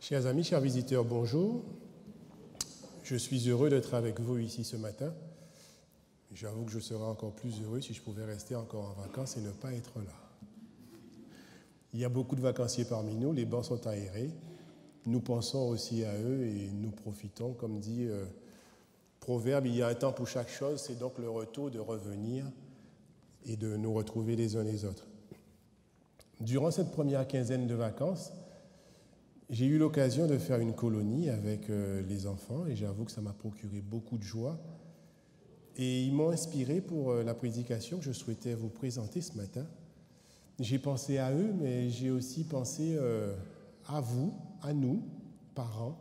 Chers amis, chers visiteurs, bonjour. Je suis heureux d'être avec vous ici ce matin. J'avoue que je serais encore plus heureux si je pouvais rester encore en vacances et ne pas être là. Il y a beaucoup de vacanciers parmi nous, les bancs sont aérés. Nous pensons aussi à eux et nous profitons. Comme dit Proverbe, il y a un temps pour chaque chose, c'est donc le retour de revenir et de nous retrouver les uns les autres. Durant cette première quinzaine de vacances, j'ai eu l'occasion de faire une colonie avec les enfants et j'avoue que ça m'a procuré beaucoup de joie. Et ils m'ont inspiré pour la prédication que je souhaitais vous présenter ce matin. J'ai pensé à eux, mais j'ai aussi pensé à vous, à nous, parents,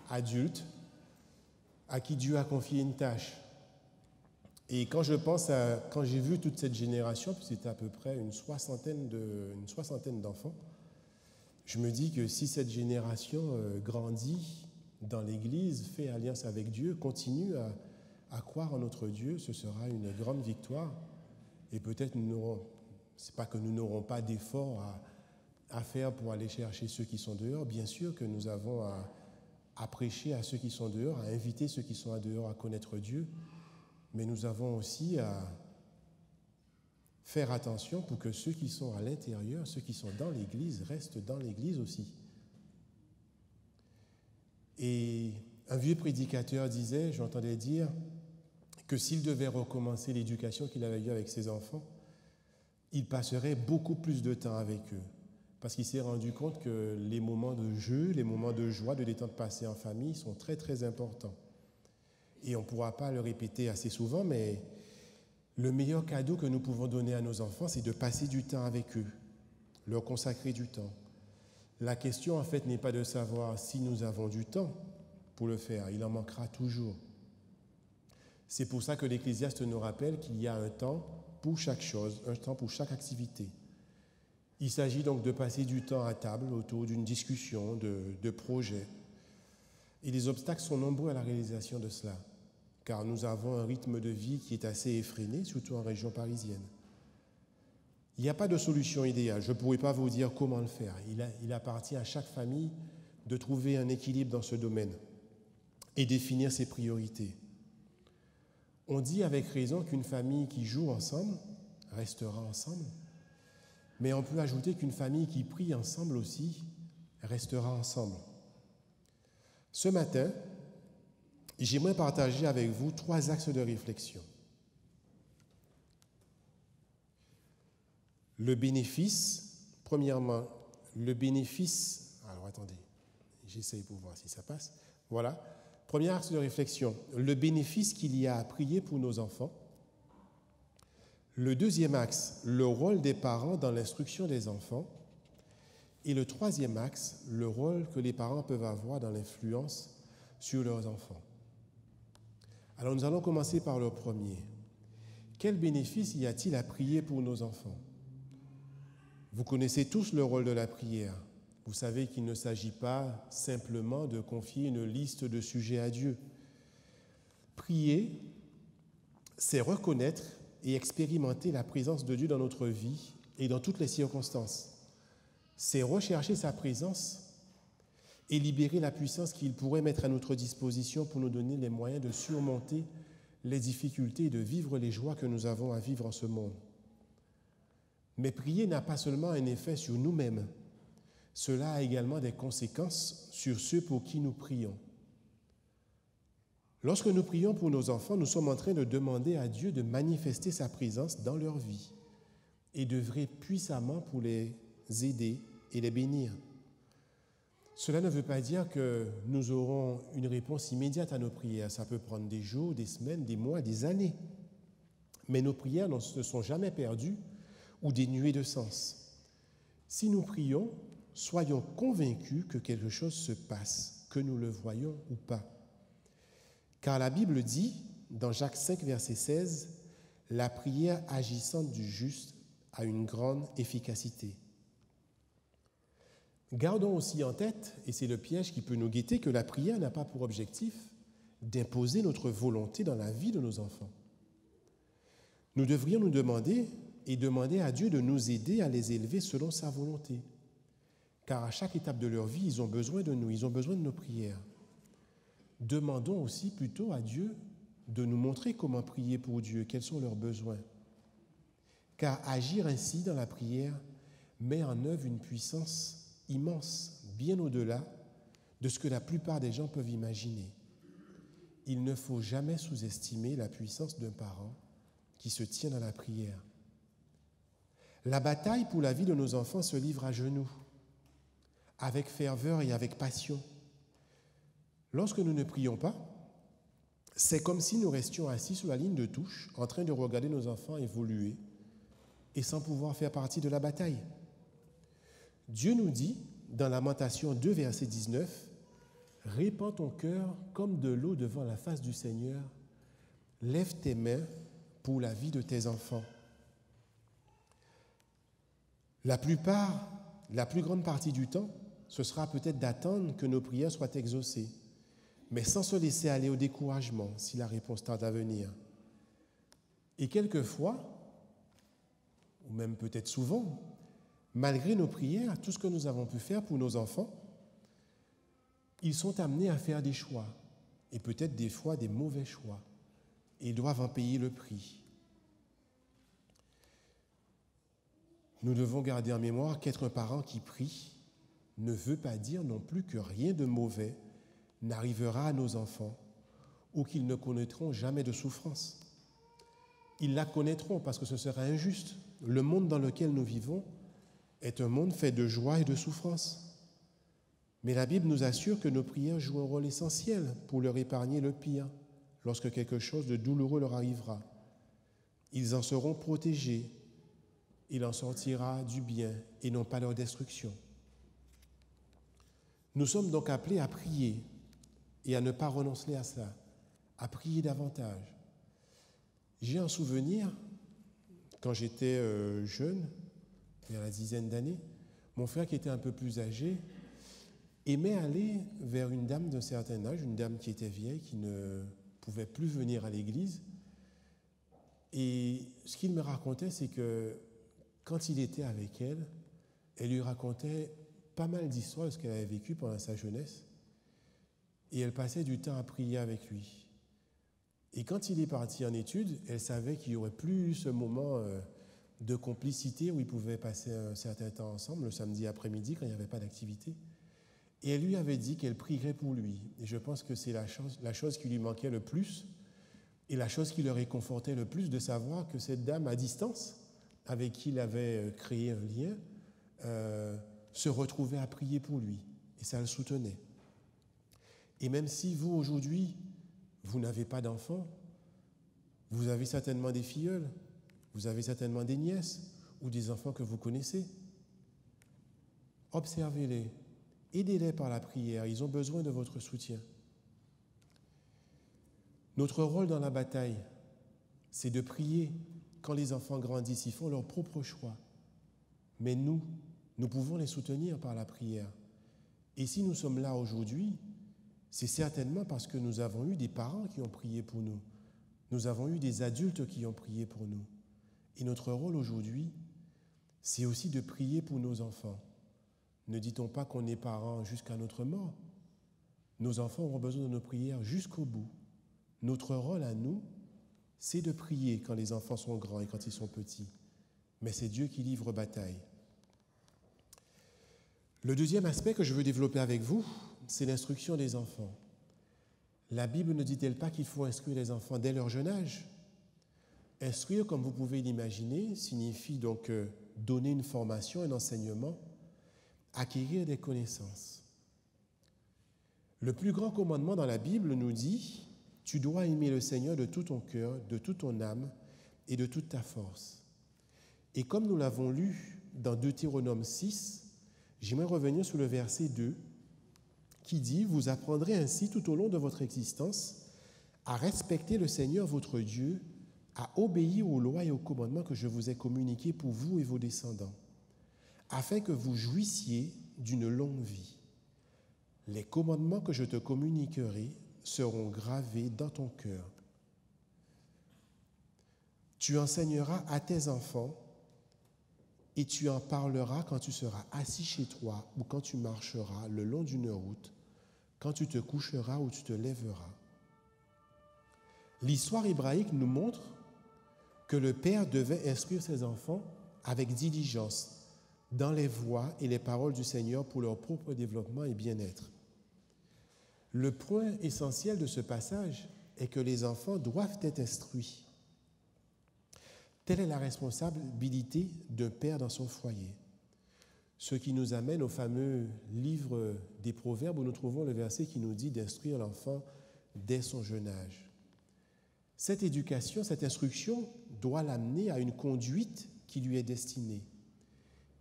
adultes, à qui Dieu a confié une tâche. Et quand j'ai vu toute cette génération, puis c'était à peu près une soixantaine d'enfants, je me dis que si cette génération grandit dans l'Église, fait alliance avec Dieu, continue à croire en notre Dieu, ce sera une grande victoire. Et peut-être c'est pas que nous n'aurons pas d'efforts à faire pour aller chercher ceux qui sont dehors. Bien sûr que nous avons à prêcher à ceux qui sont dehors, à inviter ceux qui sont dehors à connaître Dieu. Mais nous avons aussi à faire attention pour que ceux qui sont à l'intérieur, ceux qui sont dans l'Église, restent dans l'Église aussi. Et un vieux prédicateur disait, j'entendais dire, que s'il devait recommencer l'éducation qu'il avait eue avec ses enfants, il passerait beaucoup plus de temps avec eux. Parce qu'il s'est rendu compte que les moments de jeu, les moments de joie, de détente passés en famille sont très très importants. Et on ne pourra pas le répéter assez souvent, mais le meilleur cadeau que nous pouvons donner à nos enfants, c'est de passer du temps avec eux, leur consacrer du temps. La question, en fait, n'est pas de savoir si nous avons du temps pour le faire. Il en manquera toujours. C'est pour ça que l'Ecclésiaste nous rappelle qu'il y a un temps pour chaque chose, un temps pour chaque activité. Il s'agit donc de passer du temps à table autour d'une discussion, de projets. Et les obstacles sont nombreux à la réalisation de cela, car nous avons un rythme de vie qui est assez effréné, surtout en région parisienne. Il n'y a pas de solution idéale, je ne pourrais pas vous dire comment le faire. Il appartient à chaque famille de trouver un équilibre dans ce domaine et définir ses priorités. On dit avec raison qu'une famille qui joue ensemble restera ensemble, mais on peut ajouter qu'une famille qui prie ensemble aussi restera ensemble. Ce matin, j'aimerais partager avec vous 3 axes de réflexion. Le bénéfice, premièrement, alors attendez, j'essaye pour voir si ça passe. Voilà, premier axe de réflexion, le bénéfice qu'il y a à prier pour nos enfants. Le deuxième axe, le rôle des parents dans l'instruction des enfants. Et le troisième axe, le rôle que les parents peuvent avoir dans l'influence sur leurs enfants. Alors nous allons commencer par le premier. Quel bénéfice y a-t-il à prier pour nos enfants? Vous connaissez tous le rôle de la prière. Vous savez qu'il ne s'agit pas simplement de confier une liste de sujets à Dieu. Prier, c'est reconnaître et expérimenter la présence de Dieu dans notre vie et dans toutes les circonstances. C'est rechercher sa présence et libérer la puissance qu'il pourrait mettre à notre disposition pour nous donner les moyens de surmonter les difficultés et de vivre les joies que nous avons à vivre en ce monde. Mais prier n'a pas seulement un effet sur nous-mêmes, cela a également des conséquences sur ceux pour qui nous prions. Lorsque nous prions pour nos enfants, nous sommes en train de demander à Dieu de manifester sa présence dans leur vie et d'œuvrer puissamment pour les aider et les bénir. Cela ne veut pas dire que nous aurons une réponse immédiate à nos prières. Ça peut prendre des jours, des semaines, des mois, des années. Mais nos prières ne sont jamais perdues ou dénuées de sens. Si nous prions, soyons convaincus que quelque chose se passe, que nous le voyons ou pas. Car la Bible dit, dans Jacques 5, verset 16, « La prière agissante du juste a une grande efficacité. » Gardons aussi en tête, et c'est le piège qui peut nous guetter, que la prière n'a pas pour objectif d'imposer notre volonté dans la vie de nos enfants. Nous devrions nous demander à Dieu de nous aider à les élever selon sa volonté. car à chaque étape de leur vie, ils ont besoin de nous, ils ont besoin de nos prières. Demandons aussi plutôt à Dieu de nous montrer comment prier pour Dieu, quels sont leurs besoins. Car agir ainsi dans la prière met en œuvre une puissance immense, bien au-delà de ce que la plupart des gens peuvent imaginer. Il ne faut jamais sous-estimer la puissance d'un parent qui se tient dans la prière. La bataille pour la vie de nos enfants se livre à genoux, avec ferveur et avec passion. Lorsque nous ne prions pas, c'est comme si nous restions assis sur la ligne de touche, en train de regarder nos enfants évoluer et sans pouvoir faire partie de la bataille. Dieu nous dit, dans Lamentation 2, verset 19, « Répands ton cœur comme de l'eau devant la face du Seigneur, lève tes mains pour la vie de tes enfants. » La plus grande partie du temps, ce sera peut-être d'attendre que nos prières soient exaucées, mais sans se laisser aller au découragement si la réponse tarde à venir. Et quelquefois, ou même peut-être souvent, malgré nos prières, tout ce que nous avons pu faire pour nos enfants, ils sont amenés à faire des choix, et peut-être des fois des mauvais choix, et ils doivent en payer le prix. Nous devons garder en mémoire qu'être un parent qui prie ne veut pas dire non plus que rien de mauvais n'arrivera à nos enfants ou qu'ils ne connaîtront jamais de souffrance. Ils la connaîtront parce que ce serait injuste. Le monde dans lequel nous vivons est un monde fait de joie et de souffrance. Mais la Bible nous assure que nos prières jouent un rôle essentiel pour leur épargner le pire lorsque quelque chose de douloureux leur arrivera. Ils en seront protégés. Il en sortira du bien et non pas leur destruction. Nous sommes donc appelés à prier et à ne pas renoncer à cela, à prier davantage. J'ai un souvenir, quand j'étais jeune, il y a la dizaine d'années, mon frère qui était un peu plus âgé aimait aller vers une dame d'un certain âge, une dame qui était vieille, qui ne pouvait plus venir à l'église. Et ce qu'il me racontait, c'est que quand il était avec elle, elle lui racontait pas mal d'histoires de ce qu'elle avait vécu pendant sa jeunesse. Et elle passait du temps à prier avec lui. Et quand il est parti en études, elle savait qu'il n'y aurait plus ce moment de complicité où ils pouvaient passer un certain temps ensemble, le samedi après-midi, quand il n'y avait pas d'activité. Et elle lui avait dit qu'elle prierait pour lui. Et je pense que c'est la chose qui lui manquait le plus et la chose qui le réconfortait le plus, de savoir que cette dame à distance, avec qui il avait créé un lien, se retrouvait à prier pour lui. Et ça le soutenait. Et même si vous, aujourd'hui, vous n'avez pas d'enfants, vous avez certainement des filleuls, vous avez certainement des nièces ou des enfants que vous connaissez. Observez-les, aidez-les par la prière, ils ont besoin de votre soutien. Notre rôle dans la bataille, c'est de prier quand les enfants grandissent, ils font leur propre choix. Mais nous pouvons les soutenir par la prière. Et si nous sommes là aujourd'hui, c'est certainement parce que nous avons eu des parents qui ont prié pour nous. Nous avons eu des adultes qui ont prié pour nous. Et notre rôle aujourd'hui, c'est aussi de prier pour nos enfants. Ne dit-on pas qu'on est parents jusqu'à notre mort? Nos enfants auront besoin de nos prières jusqu'au bout. Notre rôle à nous, c'est de prier quand les enfants sont grands et quand ils sont petits. Mais c'est Dieu qui livre bataille. Le deuxième aspect que je veux développer avec vous, c'est l'instruction des enfants. La Bible ne dit-elle pas qu'il faut instruire les enfants dès leur jeune âge? Instruire, comme vous pouvez l'imaginer, signifie donc donner une formation, un enseignement, acquérir des connaissances. Le plus grand commandement dans la Bible nous dit « Tu dois aimer le Seigneur de tout ton cœur, de toute ton âme et de toute ta force. » Et comme nous l'avons lu dans Deutéronome 6, j'aimerais revenir sur le verset 2 qui dit « Vous apprendrez ainsi tout au long de votre existence à respecter le Seigneur votre Dieu, à obéir aux lois et aux commandements que je vous ai communiqués pour vous et vos descendants, afin que vous jouissiez d'une longue vie. Les commandements que je te communiquerai seront gravés dans ton cœur. Tu enseigneras à tes enfants et tu en parleras quand tu seras assis chez toi ou quand tu marcheras le long d'une route, quand tu te coucheras ou tu te lèveras. L'histoire hébraïque nous montre que le père devait instruire ses enfants avec diligence dans les voies et les paroles du Seigneur pour leur propre développement et bien-être. Le point essentiel de ce passage est que les enfants doivent être instruits. Telle est la responsabilité d'un père dans son foyer. Ce qui nous amène au fameux livre des Proverbes où nous trouvons le verset qui nous dit d'instruire l'enfant dès son jeune âge. Cette éducation, cette instruction doit l'amener à une conduite qui lui est destinée.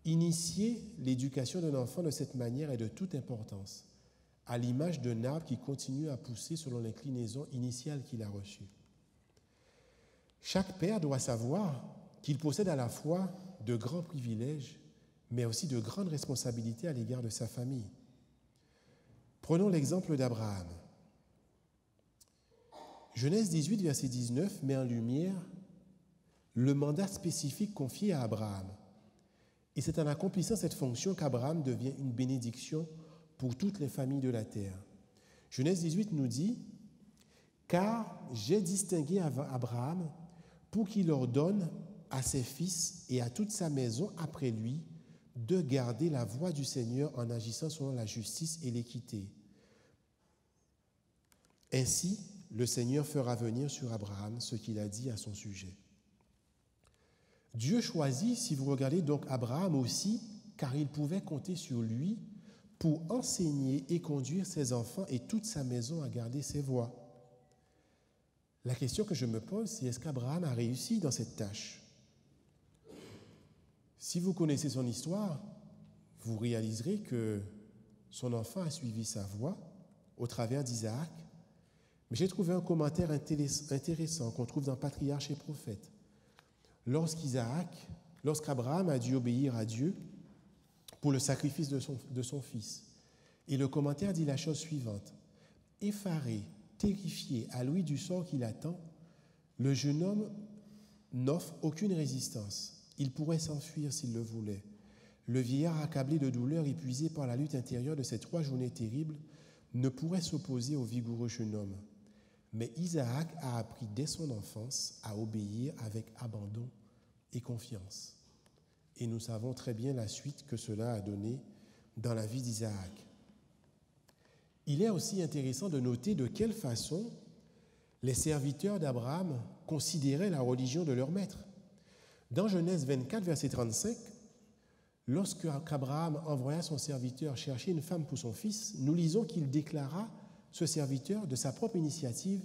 Initier l'éducation d'un enfant de cette manière est de toute importance, à l'image d'un arbre qui continue à pousser selon l'inclinaison initiale qu'il a reçue. Chaque père doit savoir qu'il possède à la fois de grands privilèges, mais aussi de grandes responsabilités à l'égard de sa famille. Prenons l'exemple d'Abraham. Genèse 18, verset 19, met en lumière le mandat spécifique confié à Abraham. Et c'est en accomplissant cette fonction qu'Abraham devient une bénédiction pour toutes les familles de la terre. Genèse 18 nous dit « Car j'ai distingué Abraham pour qu'il ordonne à ses fils et à toute sa maison après lui de garder la voie du Seigneur en agissant selon la justice et l'équité. Ainsi, le Seigneur fera venir sur Abraham ce qu'il a dit à son sujet. » Dieu choisit, si vous regardez donc Abraham aussi, car il pouvait compter sur lui pour enseigner et conduire ses enfants et toute sa maison à garder ses voies. La question que je me pose, c'est est-ce qu'Abraham a réussi dans cette tâche? Si vous connaissez son histoire, vous réaliserez que son enfant a suivi sa voie au travers d'Isaac. Mais j'ai trouvé un commentaire intéressant qu'on trouve dans Patriarches et Prophètes. Lorsqu'Abraham a dû obéir à Dieu pour le sacrifice de son fils. Et le commentaire dit la chose suivante. Effaré, terrifié à l'ouïe du sort qui l'attend, le jeune homme n'offre aucune résistance. Il pourrait s'enfuir s'il le voulait. Le vieillard accablé de douleur, épuisé par la lutte intérieure de ces 3 journées terribles, ne pourrait s'opposer au vigoureux jeune homme. Mais Isaac a appris dès son enfance à obéir avec abandon et confiance. Et nous savons très bien la suite que cela a donné dans la vie d'Isaac. Il est aussi intéressant de noter de quelle façon les serviteurs d'Abraham considéraient la religion de leur maître. Dans Genèse 24, verset 35, lorsque Abraham envoya son serviteur chercher une femme pour son fils, nous lisons qu'il déclara, ce serviteur, de sa propre initiative,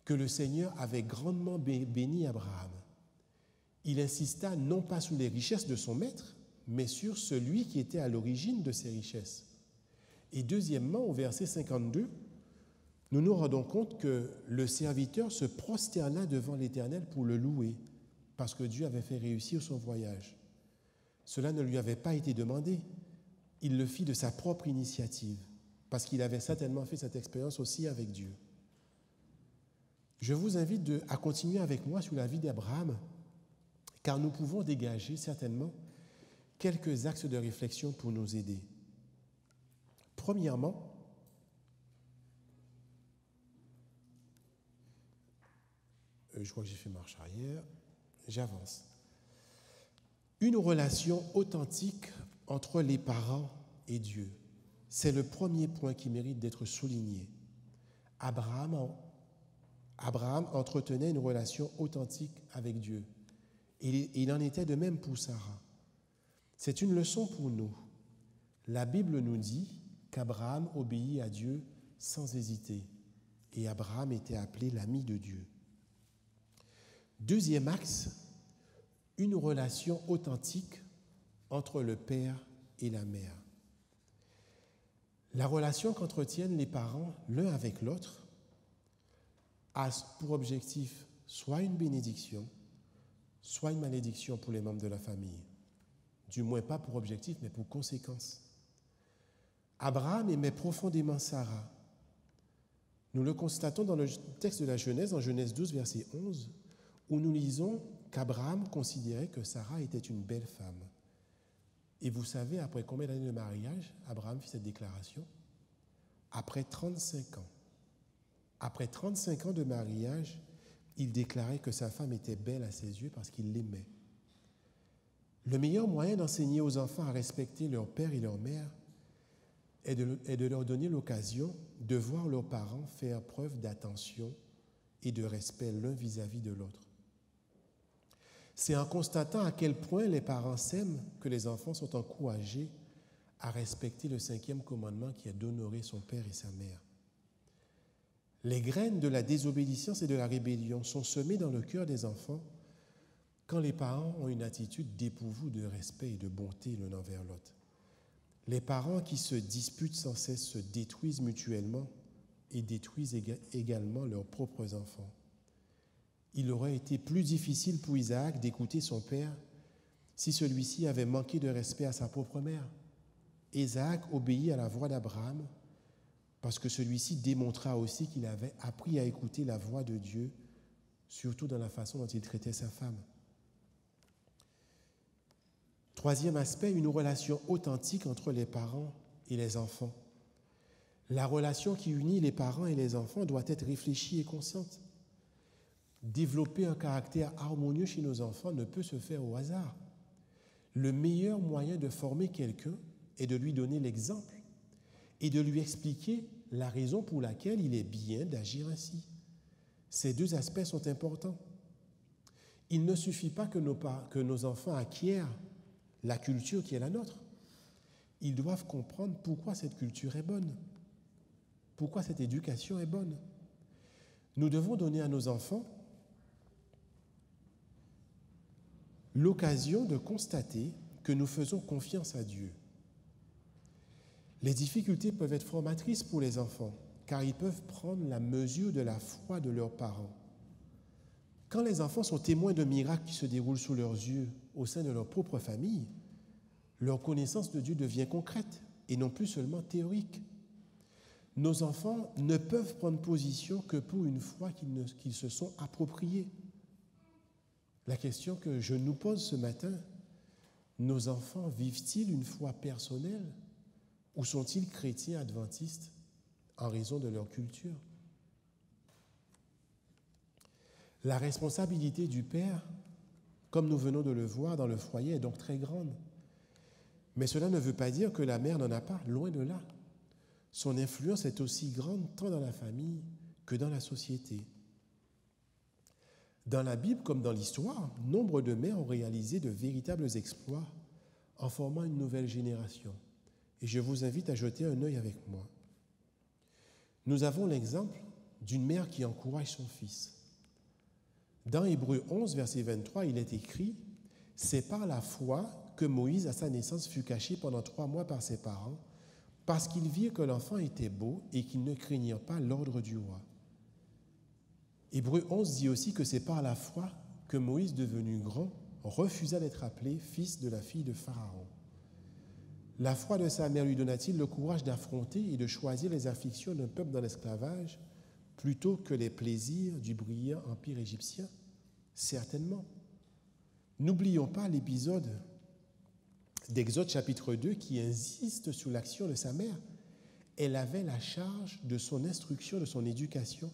que le Seigneur avait grandement béni Abraham. Il insista non pas sur les richesses de son maître, mais sur celui qui était à l'origine de ces richesses. Et deuxièmement, au verset 52, nous nous rendons compte que le serviteur se prosterna devant l'Éternel pour le louer, parce que Dieu avait fait réussir son voyage. Cela ne lui avait pas été demandé. Il le fit de sa propre initiative, parce qu'il avait certainement fait cette expérience aussi avec Dieu. Je vous invite à continuer avec moi sur la vie d'Abraham, car nous pouvons dégager certainement quelques axes de réflexion pour nous aider. Premièrement, je crois que j'ai fait marche arrière, j'avance. Une relation authentique entre les parents et Dieu, c'est le premier point qui mérite d'être souligné. Abraham entretenait une relation authentique avec Dieu. Et il en était de même pour Sarah. C'est une leçon pour nous. La Bible nous dit qu'Abraham obéit à Dieu sans hésiter. Et Abraham était appelé l'ami de Dieu. Deuxième axe, une relation authentique entre le père et la mère. La relation qu'entretiennent les parents l'un avec l'autre a pour objectif soit une bénédiction, soit une malédiction pour les membres de la famille. Du moins pas pour objectif, mais pour conséquence. Abraham aimait profondément Sarah. Nous le constatons dans le texte de la Genèse, en Genèse 12, verset 11, où nous lisons qu'Abraham considérait que Sarah était une belle femme Et vous savez, après combien d'années de mariage, Abraham fit cette déclaration? Après 35 ans. Après 35 ans de mariage, il déclarait que sa femme était belle à ses yeux parce qu'il l'aimait. Le meilleur moyen d'enseigner aux enfants à respecter leur père et leur mère est de leur donner l'occasion de voir leurs parents faire preuve d'attention et de respect l'un vis-à-vis de l'autre. C'est en constatant à quel point les parents s'aiment que les enfants sont encouragés à respecter le 5e commandement qui est d'honorer son père et sa mère. Les graines de la désobéissance et de la rébellion sont semées dans le cœur des enfants quand les parents ont une attitude dépourvue de respect et de bonté l'un envers l'autre. Les parents qui se disputent sans cesse se détruisent mutuellement et détruisent également leurs propres enfants. Il aurait été plus difficile pour Isaac d'écouter son père si celui-ci avait manqué de respect à sa propre mère. Isaac obéit à la voix d'Abraham parce que celui-ci démontra aussi qu'il avait appris à écouter la voix de Dieu, surtout dans la façon dont il traitait sa femme. Troisième aspect, une relation authentique entre les parents et les enfants. La relation qui unit les parents et les enfants doit être réfléchie et consciente. Développer un caractère harmonieux chez nos enfants ne peut se faire au hasard. Le meilleur moyen de former quelqu'un est de lui donner l'exemple et de lui expliquer la raison pour laquelle il est bien d'agir ainsi. Ces deux aspects sont importants. Il ne suffit pas que nos enfants acquièrent la culture qui est la nôtre. Ils doivent comprendre pourquoi cette culture est bonne, pourquoi cette éducation est bonne. Nous devons donner à nos enfants l'occasion de constater que nous faisons confiance à Dieu. Les difficultés peuvent être formatrices pour les enfants, car ils peuvent prendre la mesure de la foi de leurs parents. Quand les enfants sont témoins de miracles qui se déroulent sous leurs yeux au sein de leur propre famille, leur connaissance de Dieu devient concrète et non plus seulement théorique. Nos enfants ne peuvent prendre position que pour une foi qu'ils se sont appropriée. La question que je nous pose ce matin, nos enfants vivent-ils une foi personnelle ou sont-ils chrétiens adventistes en raison de leur culture? La responsabilité du père, comme nous venons de le voir dans le foyer, est donc très grande. Mais cela ne veut pas dire que la mère n'en a pas, loin de là. Son influence est aussi grande tant dans la famille que dans la société. Dans la Bible comme dans l'histoire, nombre de mères ont réalisé de véritables exploits en formant une nouvelle génération. Et je vous invite à jeter un œil avec moi. Nous avons l'exemple d'une mère qui encourage son fils. Dans Hébreux 11, verset 23, il est écrit « C'est par la foi que Moïse, à sa naissance, fut caché pendant 3 mois par ses parents, parce qu'ils virent que l'enfant était beau et qu'ils ne craignirent pas l'ordre du roi. » Hébreux 11 dit aussi que c'est par la foi que Moïse, devenu grand, refusa d'être appelé fils de la fille de Pharaon. La foi de sa mère lui donna-t-il le courage d'affronter et de choisir les afflictions d'un peuple dans l'esclavage plutôt que les plaisirs du brillant empire égyptien? Certainement. N'oublions pas l'épisode d'Exode chapitre 2 qui insiste sur l'action de sa mère. Elle avait la charge de son instruction, de son éducation,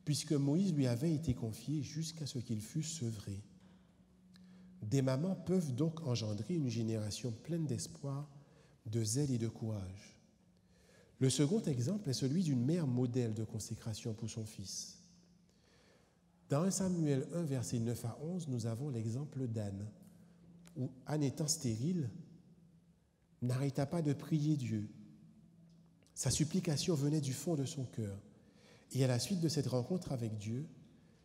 puisque Moïse lui avait été confié jusqu'à ce qu'il fût sevré. Des mamans peuvent donc engendrer une génération pleine d'espoir, de zèle et de courage. Le second exemple est celui d'une mère modèle de consécration pour son fils. Dans 1 Samuel 1, versets 9 à 11, nous avons l'exemple d'Anne, où Anne étant stérile, n'arrêta pas de prier Dieu. Sa supplication venait du fond de son cœur. Et à la suite de cette rencontre avec Dieu,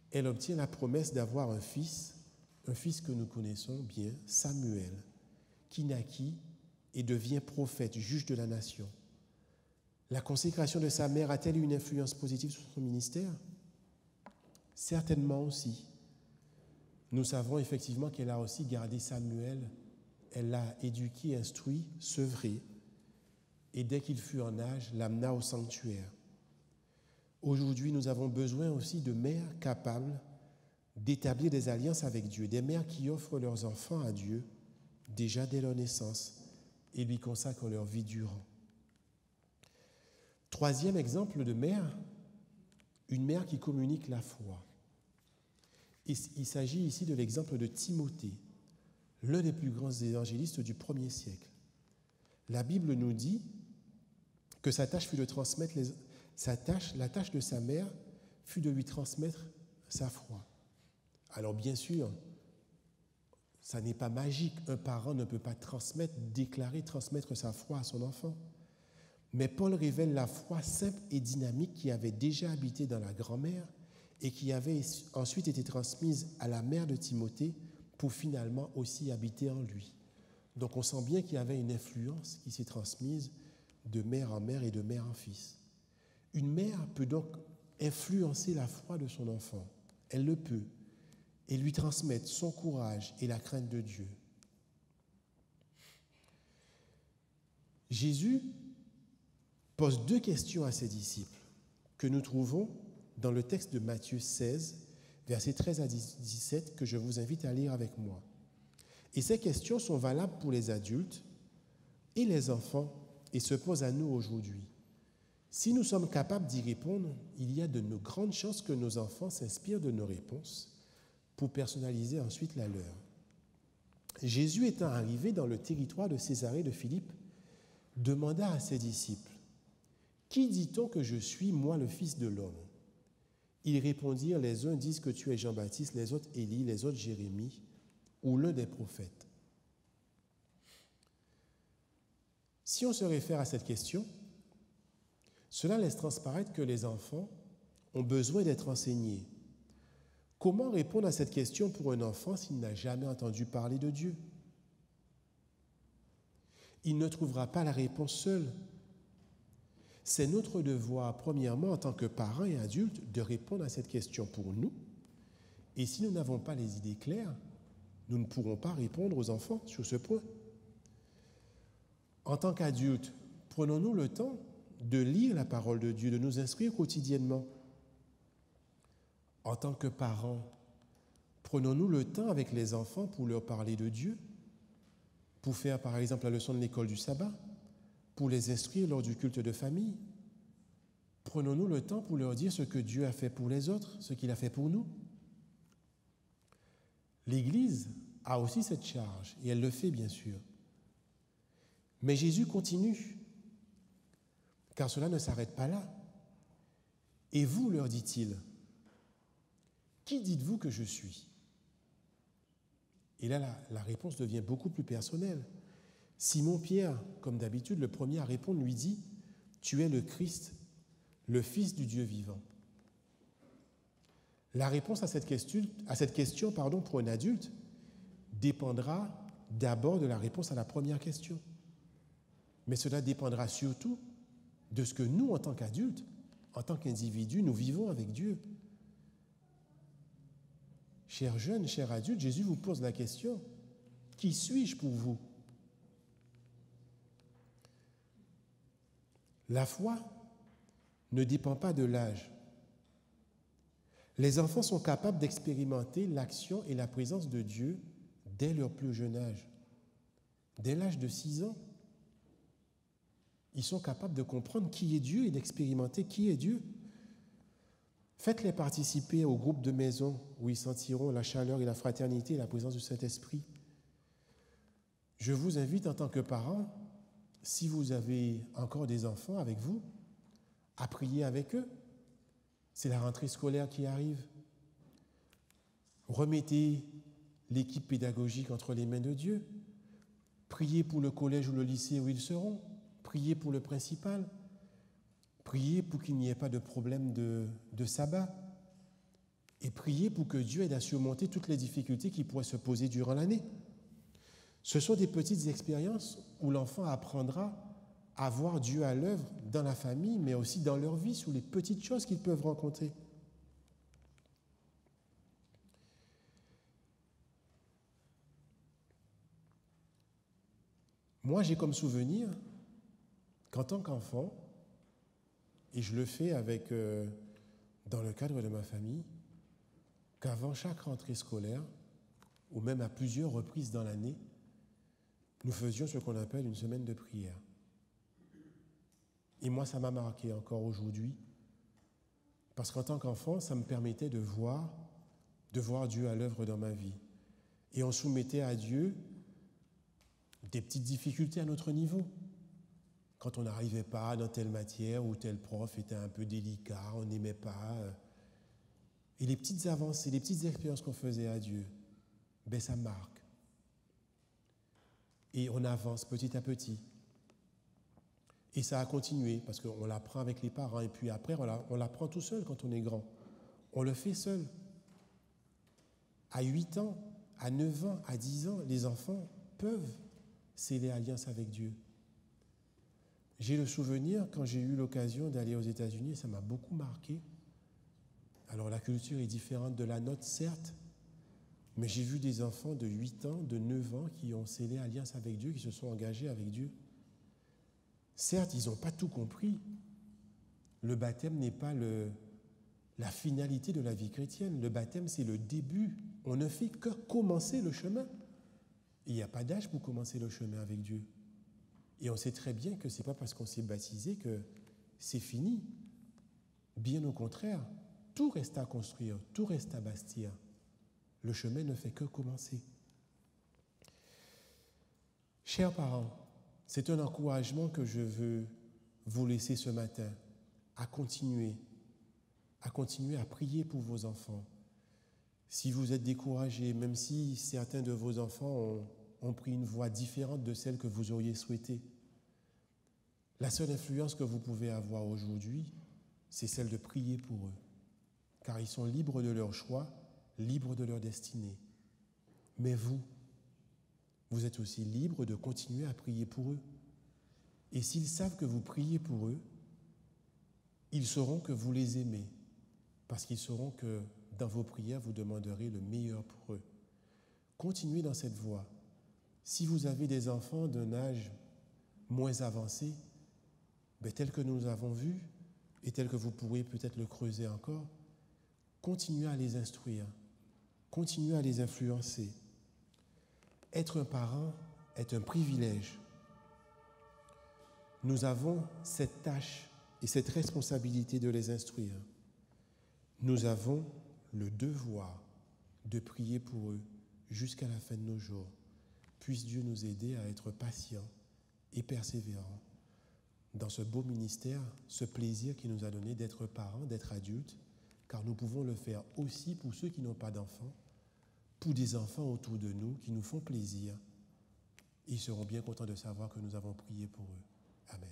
elle obtient la promesse d'avoir un fils que nous connaissons bien, Samuel, qui naquit et devient prophète, juge de la nation. La consécration de sa mère a-t-elle eu une influence positive sur son ministère? Certainement aussi. Nous savons effectivement qu'elle a aussi gardé Samuel, elle l'a éduqué, instruit, sevré, et dès qu'il fut en âge, l'amena au sanctuaire. Aujourd'hui, nous avons besoin aussi de mères capables d'établir des alliances avec Dieu, des mères qui offrent leurs enfants à Dieu déjà dès leur naissance, et lui consacrent leur vie durant. Troisième exemple de mère, une mère qui communique la foi. Il s'agit ici de l'exemple de Timothée, l'un des plus grands évangélistes du 1er siècle. La Bible nous dit que sa tâche fut de transmettre la tâche de sa mère fut de lui transmettre sa foi. Alors bien sûr, ça n'est pas magique. Un parent ne peut pas transmettre sa foi à son enfant. Mais Paul révèle la foi simple et dynamique qui avait déjà habité dans la grand-mère et qui avait ensuite été transmise à la mère de Timothée pour finalement aussi habiter en lui. Donc on sent bien qu'il y avait une influence qui s'est transmise de mère en mère et de mère en fils. Une mère peut donc influencer la foi de son enfant. Elle le peut. Et lui transmettre son courage et la crainte de Dieu. Jésus pose 2 questions à ses disciples que nous trouvons dans le texte de Matthieu 16, versets 13 à 17, que je vous invite à lire avec moi. Et ces questions sont valables pour les adultes et les enfants et se posent à nous aujourd'hui. Si nous sommes capables d'y répondre, il y a de grandes chances que nos enfants s'inspirent de nos réponses pour personnaliser ensuite la leur. Jésus étant arrivé dans le territoire de Césarée de Philippe, demanda à ses disciples, « Qui dit-on que je suis, moi, le Fils de l'homme » Ils répondirent, « Les uns disent que tu es Jean-Baptiste, les autres Élie, les autres Jérémie, ou l'un des prophètes. » Si on se réfère à cette question, cela laisse transparaître que les enfants ont besoin d'être enseignés. Comment répondre à cette question pour un enfant s'il n'a jamais entendu parler de Dieu? Il ne trouvera pas la réponse seul. C'est notre devoir, premièrement, en tant que parents et adultes, de répondre à cette question pour nous. Et si nous n'avons pas les idées claires, nous ne pourrons pas répondre aux enfants sur ce point. En tant qu'adultes, prenons-nous le temps de lire la parole de Dieu, de nous instruire quotidiennement. En tant que parents, prenons-nous le temps avec les enfants pour leur parler de Dieu, pour faire par exemple la leçon de l'école du sabbat, pour les instruire lors du culte de famille. Prenons-nous le temps pour leur dire ce que Dieu a fait pour les autres, ce qu'il a fait pour nous. L'Église a aussi cette charge, et elle le fait bien sûr. Mais Jésus continue, car cela ne s'arrête pas là. Et vous, leur dit-il, qui dites-vous que je suis? Et là, la réponse devient beaucoup plus personnelle. Simon-Pierre, comme d'habitude, le premier à répondre, lui dit, « Tu es le Christ, le Fils du Dieu vivant. » La réponse à cette question, pour un adulte dépendra d'abord de la réponse à la première question. Mais cela dépendra surtout de ce que nous, en tant qu'adultes, en tant qu'individus, nous vivons avec Dieu. Chers jeunes, chers adultes, Jésus vous pose la question, « Qui suis-je pour vous ?» La foi ne dépend pas de l'âge. Les enfants sont capables d'expérimenter l'action et la présence de Dieu dès leur plus jeune âge. Dès l'âge de 6 ans, ils sont capables de comprendre qui est Dieu et d'expérimenter qui est Dieu. Faites-les participer au groupe de maison où ils sentiront la chaleur et la fraternité et la présence du Saint-Esprit. Je vous invite en tant que parents, si vous avez encore des enfants avec vous, à prier avec eux. C'est la rentrée scolaire qui arrive. Remettez l'équipe pédagogique entre les mains de Dieu. Priez pour le collège ou le lycée où ils seront. Priez pour le principal. Priez pour qu'il n'y ait pas de problème de sabbat. Et priez pour que Dieu aide à surmonter toutes les difficultés qui pourraient se poser durant l'année. Ce sont des petites expériences où l'enfant apprendra à voir Dieu à l'œuvre dans la famille, mais aussi dans leur vie, sur les petites choses qu'ils peuvent rencontrer. Moi, j'ai comme souvenir qu'en tant qu'enfant, et je le fais dans le cadre de ma famille, qu'avant chaque rentrée scolaire, ou même à plusieurs reprises dans l'année, nous faisions ce qu'on appelle une semaine de prière. Et moi, ça m'a marqué encore aujourd'hui, parce qu'en tant qu'enfant, ça me permettait de voir Dieu à l'œuvre dans ma vie. Et on soumettait à Dieu des petites difficultés à notre niveau. Quand on n'arrivait pas dans telle matière ou tel prof était un peu délicat, on n'aimait pas. Et les petites avancées, les petites expériences qu'on faisait à Dieu, ben ça marque. Et on avance petit à petit. Et ça a continué, parce qu'on l'apprend avec les parents, et puis après, on l'apprend tout seul quand on est grand. On le fait seul. À 8 ans, à 9 ans, à 10 ans, les enfants peuvent sceller alliance avec Dieu. J'ai le souvenir, quand j'ai eu l'occasion d'aller aux États-Unis, ça m'a beaucoup marqué. Alors la culture est différente de la nôtre, certes, mais j'ai vu des enfants de 8 ans, de 9 ans qui ont scellé alliance avec Dieu, qui se sont engagés avec Dieu. Certes, ils n'ont pas tout compris. Le baptême n'est pas la finalité de la vie chrétienne. Le baptême, c'est le début. On ne fait que commencer le chemin. Il n'y a pas d'âge pour commencer le chemin avec Dieu. Et on sait très bien que ce n'est pas parce qu'on s'est baptisé que c'est fini. Bien au contraire, tout reste à construire, tout reste à bâtir. Le chemin ne fait que commencer. Chers parents, c'est un encouragement que je veux vous laisser ce matin, à continuer à prier pour vos enfants. Si vous êtes découragés, même si certains de vos enfants ont pris une voie différente de celle que vous auriez souhaité, la seule influence que vous pouvez avoir aujourd'hui, c'est celle de prier pour eux, car ils sont libres de leur choix, libres de leur destinée. Mais vous êtes aussi libres de continuer à prier pour eux. Et s'ils savent que vous priez pour eux, ils sauront que vous les aimez, parce qu'ils sauront que dans vos prières, vous demanderez le meilleur pour eux. Continuez dans cette voie. Si vous avez des enfants d'un âge moins avancé, tel que nous avons vu, et tel que vous pourrez peut-être le creuser encore, continuez à les instruire, continuez à les influencer. Être un parent est un privilège. Nous avons cette tâche et cette responsabilité de les instruire. Nous avons le devoir de prier pour eux jusqu'à la fin de nos jours. Puisse Dieu nous aider à être patients et persévérants dans ce beau ministère, ce plaisir qu'il nous a donné d'être parents, d'être adultes, car nous pouvons le faire aussi pour ceux qui n'ont pas d'enfants, pour des enfants autour de nous qui nous font plaisir. Ils seront bien contents de savoir que nous avons prié pour eux. Amen.